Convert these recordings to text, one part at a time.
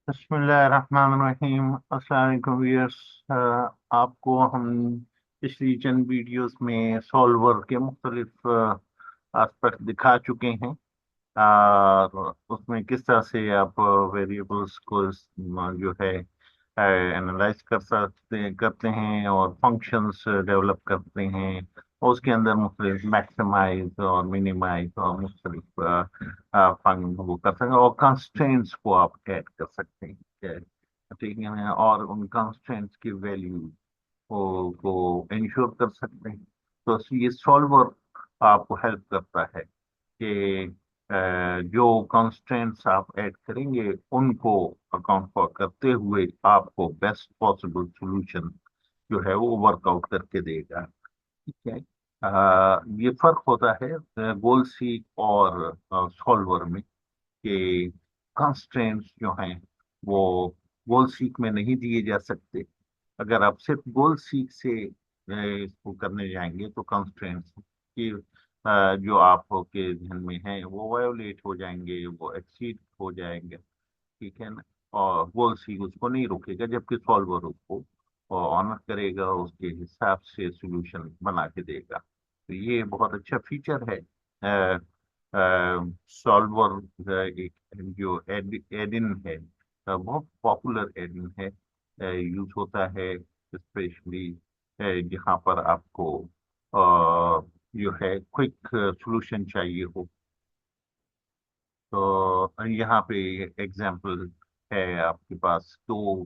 बिस्मिल्लाहिर्रहमानिर्रहीम। अस्सलाम वालेकुम व्यूअर्स। आपको हम पिछली चंद वीडियोस में सॉल्वर के मुख्तलिफ एस्पेक्ट दिखा चुके हैं, और उसमें किस तरह से आप वेरिएबल्स को जो है एनालाइज करते हैं और फंक्शंस डेवलप करते हैं, और उसके अंदर मुख्तलिफ मैक्सिमाइज और मिनिमाइज और मुख्तलिफ फंक्शन वो कर सकते हैं, और कंस्ट्रेंट्स को आप ऐड कर सकते हैं। ठीक है, और उन कंस्ट्रेंट्स की वैल्यू को इंश्योर कर सकते हैं। तो ये सॉल्वर आपको हेल्प करता है कि जो कंस्ट्रेंट्स आप ऐड करेंगे उनको अकाउंट फॉर करते हुए आपको बेस्ट पॉसिबल सॉल्यूशन जो है वो वर्कआउट करके देगा। ठीक है। ये फर्क होता है गोल सीक और सॉल्वर में, कि कंस्ट्रेंट्स जो हैं वो गोल सीक में नहीं दिए जा सकते। अगर आप सिर्फ गोल सीक से इसको करने जाएंगे तो कंस्ट्रेंट्स की जो आपके ध्यान में है वो वायोलेट हो जाएंगे, वो एक्सीड हो जाएंगे। ठीक है ना। और गोल सीक उसको नहीं रोकेगा, जबकि सॉल्वर उसको ऑनर करेगा, उसके हिसाब से सॉल्यूशन बना के देगा। तो ये बहुत अच्छा फीचर है। सॉल्वर एक जो एडिन है, बहुत पॉपुलर एडिन है, यूज होता है स्पेशली जहाँ पर आपको जो है क्विक सॉल्यूशन चाहिए हो। तो यहाँ पे एग्जाम्पल है, आपके पास दो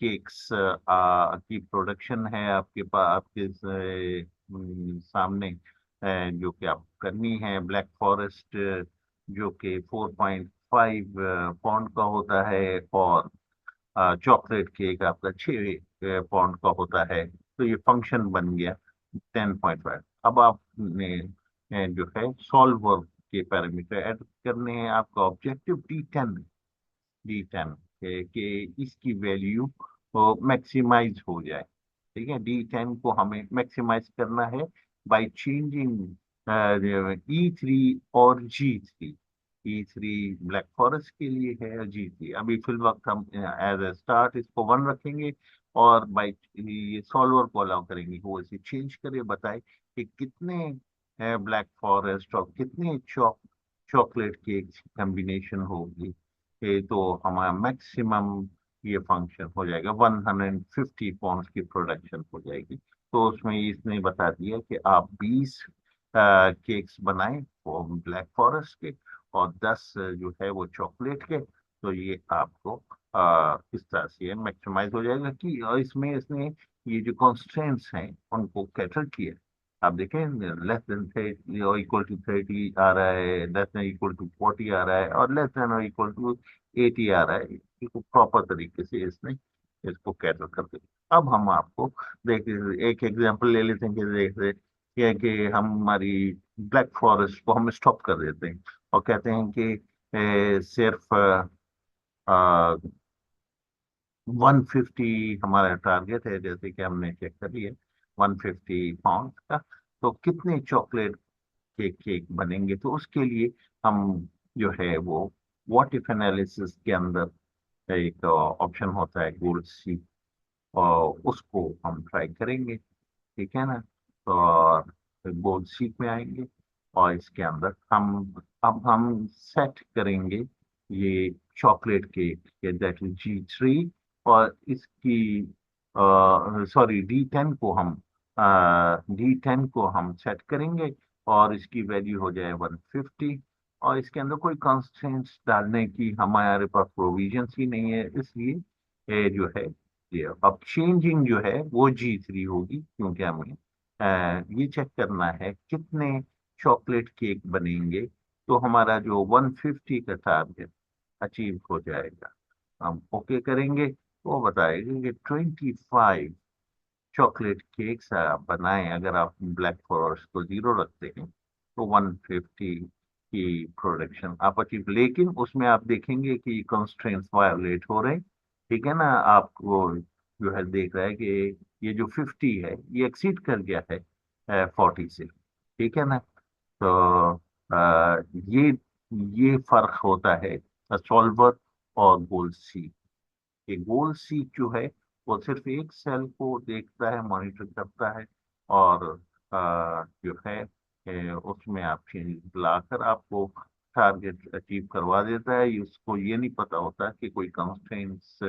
केक्स की प्रोडक्शन है आपके पास, आपके सामने, जो कि आप करनी है। ब्लैक फॉरेस्ट जो कि 4.5 पाउंड का होता है, और चॉकलेट केक आपका 6 पाउंड का होता है। तो ये फंक्शन बन गया 10.5। अब आपने जो है सॉल्वर के पैरामीटर ऐड करने हैं। आपका ऑब्जेक्टिव डी टेन कि इसकी वैल्यू मैक्सिमाइज हो जाए। ठीक है, डी टेन को हमें मैक्सिमाइज करना है बाय चेंजिंग E3 और G3। E3 ब्लैक फॉरेस्ट के लिए है, और G3 अभी फिल वक्त हम एज ए स्टार्ट इसको 1 रखेंगे, और बाई ये सॉल्वर को अलाउ करेंगे कि वो इसे चेंज करे, बताए कि कितने ब्लैक फॉरेस्ट और कितने चॉकलेट केक कॉम्बिनेशन होगी। तो हमारा मैक्सिमम ये फंक्शन हो जाएगा, 150 पाउंड की प्रोडक्शन हो जाएगी। तो उसमें इसने बता दिया कि आप 20 केक्स बनाएं वो ब्लैक फॉरेस्ट के, और 10 जो है वो चॉकलेट के। तो ये आपको इस तरह से मैक्सिमाइज हो जाएगा कि इसमें इसने ये जो कॉन्स्टेंट्स हैं उनको कैटर किया। आप देखें, लेस देन 30 और इक्वल टू 30 आ रहा है, लेस देन इक्वल टू 40 आ रहा है, और लेस देन और इक्वल टू 80 आ रहा है। इसको प्रॉपर तरीके से इसने इसको कैटर कर दिया। अब हम आपको देखिए एक एग्जांपल ले लेते हैं कि देखते हैं कि हमारी ब्लैक फॉरेस्ट को हम स्टॉप कर देते हैं और कहते हैं कि सिर्फ 150 हमारा टारगेट है, जैसे कि हमने चेक कर लिया 150 पाउंड का। तो कितने चॉकलेट के केक बनेंगे? तो उसके लिए हम जो है वो व्हाट इफ एनालिसिस के अंदर एक ऑप्शन होता है गोल्ड सी, और उसको हम ट्राई करेंगे। ठीक है ना। तो गोल्ड सीक में आएंगे, और इसके अंदर हम सेट करेंगे ये chocolate cake, that is G3, और इसकी सॉरी डी टेन को हम सेट करेंगे, और इसकी वैल्यू हो जाए 150। और इसके अंदर कोई कंस्ट्रेंट्स डालने की हमारे पास प्रोविजंस ही नहीं है, इसलिए ये जो है ये अब चेंजिंग जो है वो G3 होगी, क्योंकि हमें ये चेक करना है कितने चॉकलेट केक बनेंगे तो हमारा जो 150 का टारगेट अचीव हो जाएगा। हम ओके करेंगे तो वो बताएगा कि 25 चॉकलेट केक्स आप बनाएं। अगर आप ब्लैक फॉरेस्ट को 0 रखते हैं तो 150 की प्रोडक्शन आप अचीव, लेकिन उसमें आप देखेंगे कि कंस्ट्रेंट्स वायोलेट हो रहे हैं। ठीक है ना। आपको जो है देख रहा है कि ये जो 50 है ये एक्सीड कर गया है 40 से। ठीक है ना। तो ये फर्क होता है सॉल्वर और गोल्ड सी। कि गोल सीक जो है वो सिर्फ एक सेल को देखता है, मॉनिटर करता है, और जो है उसमें आप चेंज लाकर आपको टारगेट अचीव करवा देता है। उसको ये नहीं पता होता कि कोई कंस्ट्रेंट्स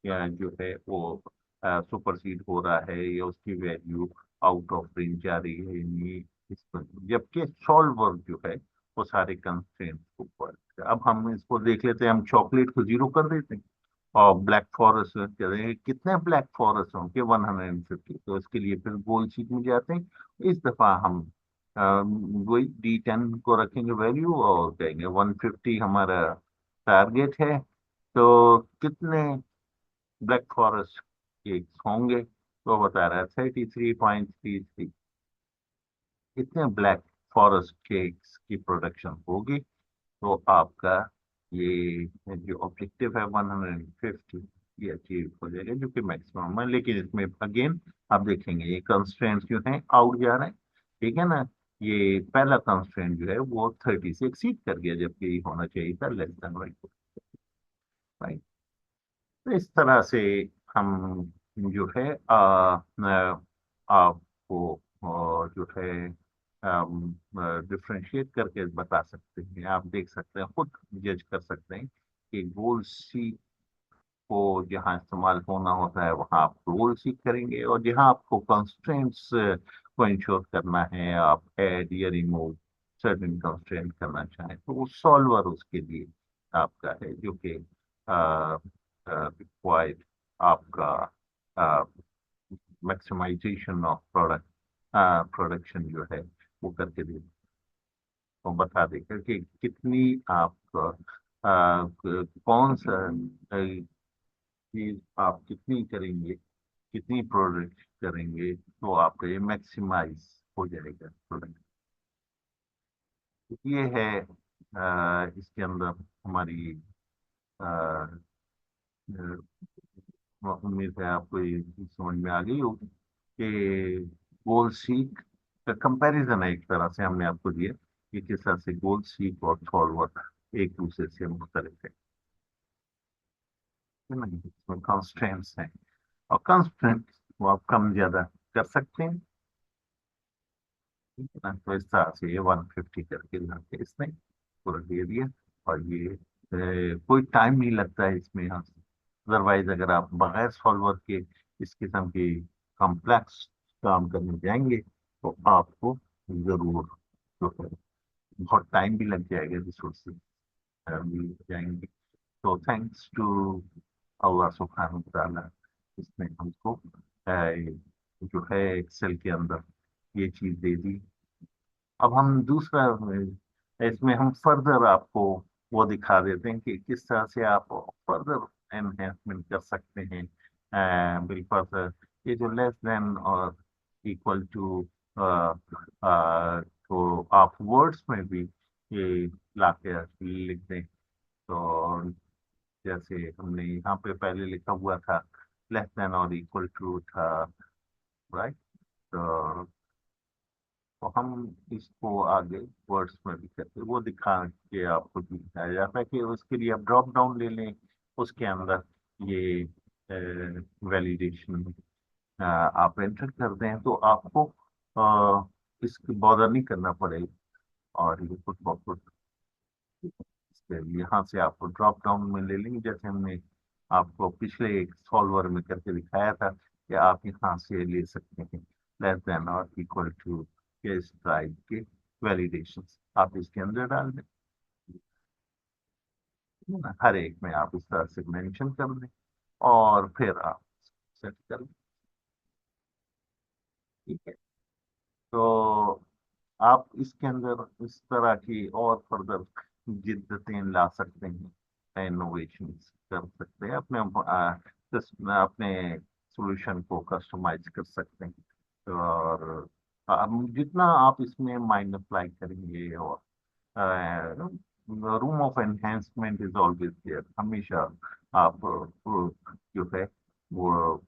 या जो है वो सुपरसीड हो रहा है या उसकी वैल्यू आउट ऑफ रेंज जा रही है या नहीं। इस पर जबकि सॉल्वर जो है वो सारे कंस्ट्रेंट्स को ऊपर। अब हम इसको देख लेते हैं, हम चॉकलेट को जीरो कर देते हैं और ब्लैक फॉरेस्ट कह रहे हैं कितने ब्लैक फॉरेस्ट होंगे 150, तो इसके लिए फिर गोल शीट में जाते हैं। इस दफा हम वही D10 को रखेंगे वैल्यू और कहेंगे 150 हमारा टारगेट है। तो कितने ब्लैक फॉरेस्ट केक्स होंगे, तो बता रहा है 33.33। कितने ब्लैक फॉरेस्ट केक्स की प्रोडक्शन होगी, तो आपका ये जो ऑब्जेक्टिव है 150 ये अचीव हो जाएगा, जो कि मैक्सिमम है। लेकिन इसमें अगेन आप देखेंगे ये कंस्ट्रेंट्स जो हैं आउट जा रहे हैं, ठीक है ना। ये पहला कंस्ट्रेंट जो है वो 30 से एक्सीड कर गया, जबकि होना चाहिए था लेस देन राइट। तो इस तरह से हम जो है आपको जो है डिफ्रेंशिएट करके बता सकते हैं। आप देख सकते हैं, खुद जज कर सकते हैं कि गोल सी को जहाँ इस्तेमाल होना होता है वहाँ आप गोल सी करेंगे, और जहाँ आपको कंस्ट्रेंट्स को इंश्योर करना है, आप ऐड या रिमूव सर्टेन कंस्ट्रेंट करना चाहें, तो वो सॉल्वर उसके लिए आपका है, जो कि रिक्वायर्ड आपका मैक्सिमाइजेशन ऑफ प्रोडक्शन जो है वो करके दे, तो बता देगा कि कितनी आप कौन सा चीज आप कितनी करेंगे, कितनी प्रोडक्ट करेंगे, तो आपका ये मैक्सिमाइज हो जाएगा प्रोडक्ट। ये है इसके अंदर हमारी उम्मीद है आपको ये चीज़ समझ में आ गई होगी कि गोल सीक का कंपैरिजन है, एक तरह से हमने आपको दिया कि किस तरह से गोल सीक और सॉल्वर एक दूसरे से मुख्तलिफ है ना। इसमें कॉन्स्टेंट्स हैं, और कॉन्स्टेंट्स को आप कम ज्यादा कर सकते हैं, ठीक है ना। तो इस तरह से ये 150 करके लाके इसने पूरा दे दिया। और ये कोई टाइम नहीं लगता है इसमें यहाँ से। अदरवाइज अगर आप बगैर सॉल्वर के इस किस्म की कॉम्प्लेक्स काम करने जाएंगे तो आपको जरूर जो है बहुत टाइम भी लग जाएगा, रिसोर्सेज भी लग जाएंगे। तो थैंक्स टू अल्लाह सुब्हानहू व तआला, इसने हमको जो है एक्सेल के अंदर ये चीज दे दी। अब हम दूसरा इसमें हम फर्दर आपको वो दिखा देते हैं कि किस तरह से आप फर्दर एनहेंसमेंट कर सकते हैं। बिल फर्दर ये जो लेस देन और इक्वल टू तो आप वर्ड्स में भी ये लाके लिख दें। तो जैसे हमने यहाँ पे पहले लिखा हुआ था लेस देन और इक्वल टू था, राइट। तो हम इसको आगे वर्ड्स में भी करते वो दिखा के आपको दिखाया जाता है कि उसके लिए आप ड्रॉप डाउन ले लें, उसके अंदर ये वैलिडेशन आप एंटर कर दें, तो आपको इसकी बॉदर नहीं करना पड़ेगा। और ये खुद ब खुद यहाँ से आपको ड्रॉप डाउन में ले लेंगे, जैसे हमने आपको पिछले एक सॉल्वर में करके दिखाया था कि आप यहाँ से ले सकते हैं लेस देन और इक्वल टू के स्ट्राइक के वैलिडेशन आप इसके अंदर डाल दें, है ना? हर एक में आप इस तरह से मेंशन कर दें और फिर आप सेट कर दें, ठीक है। तो आप इसके अंदर इस तरह की और फर्दर जिद्दतें ला सकते हैं, इनोवेशन कर सकते हैं, अपने सॉल्यूशन को कस्टमाइज कर सकते हैं। और जितना आप इसमें माइंड अप्लाई करेंगे, और room of enhancement is always there, हमेशा आप जो है वो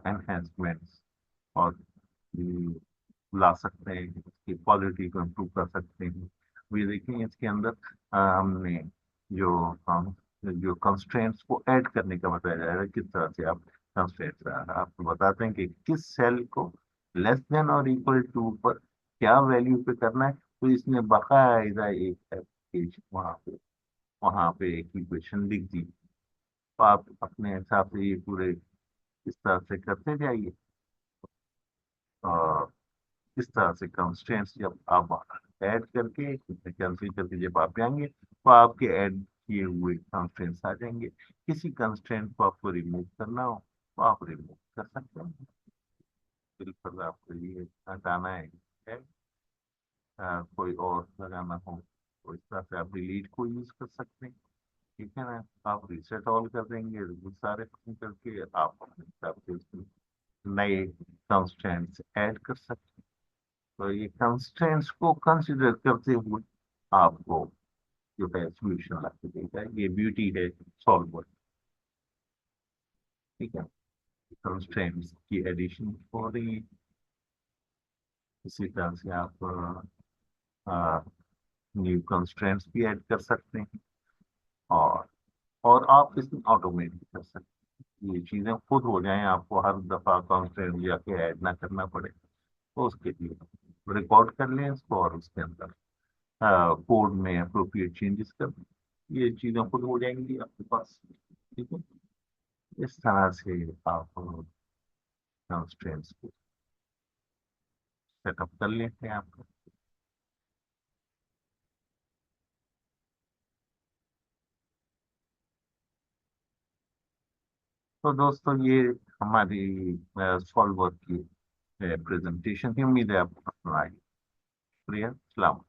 एनहेंसमेंट्स और ला सकते हैं, इसकी क्वालिटी को इम्प्रूव कर सकते हैं। ये देखिए इसके अंदर हमने जो जो कंस्ट्रेंट्स को ऐड करने का बताया जाएगा, किस तरह से आप कंस्ट्रेंट्स आपको बताते हैं कि किस सेल को लेस देन और इक्वल टू पर क्या वैल्यू पे करना है। तो इसने बाकायदा एक एप्लीकेशन वहाँ पे एक इक्वेशन लिख दी। तो आप अपने हिसाब से ये पूरे इस तरह से करते जाइए, और इस तरह से कंस्ट्रेंट्स जब आप ऐड करके कैंसिल करके जब आप जाएंगे तो आपके ऐड किए हुए कंस्ट्रेंट्स आ जाएंगे। किसी कंस्ट्रेंट को आपको रिमूव करना हो तो आप रिमूव कर सकते हैं। बिल्कुल आपको ये हटाना है, कोई और लगाना हो तो इस तरह से आप डिलीट को यूज कर सकते हैं। ठीक है ना, आप रिसेट ऑल कर देंगे, वो सारे खत्म करके आप अपने हिसाब से उसमें नए कंस्ट्रेंट्स ऐड कर सकते हैं। तो ये कंस्ट्रेंट्स को कंसिडर करते हुए आपको जो है सॉल्यूशन ला के देगा, ये ब्यूटी है सॉल्वर। ठीक है, कंस्ट्रेंट्स की एडिशन हो रही है। इसी तरह से आप न्यू कंस्ट्रेंट्स भी ऐड कर सकते हैं, और आप इसमें ऑटोमेट भी कर सकते हैं। ये चीजें खुद हो जाएं, आपको हर दफा कंस्ट्रेंट जाके ऐड ना करना पड़े। तो उसके लिए रिकॉर्ड कर लें इसको और उसके अंदर कोड में अप्रोप्रिएट चेंजेस कर दें, ये चीजें खुद हो जाएंगी आपके पास। ठीक है, इस तरह से आप कंस्ट्रेंट्स को सेटअप कर लेते हैं आप। तो दोस्तों ये हमारी सॉल्वर की प्रेजेंटेशन थी, उम्मीद है आपको पसंद आई। शुक्रिया, सलाम।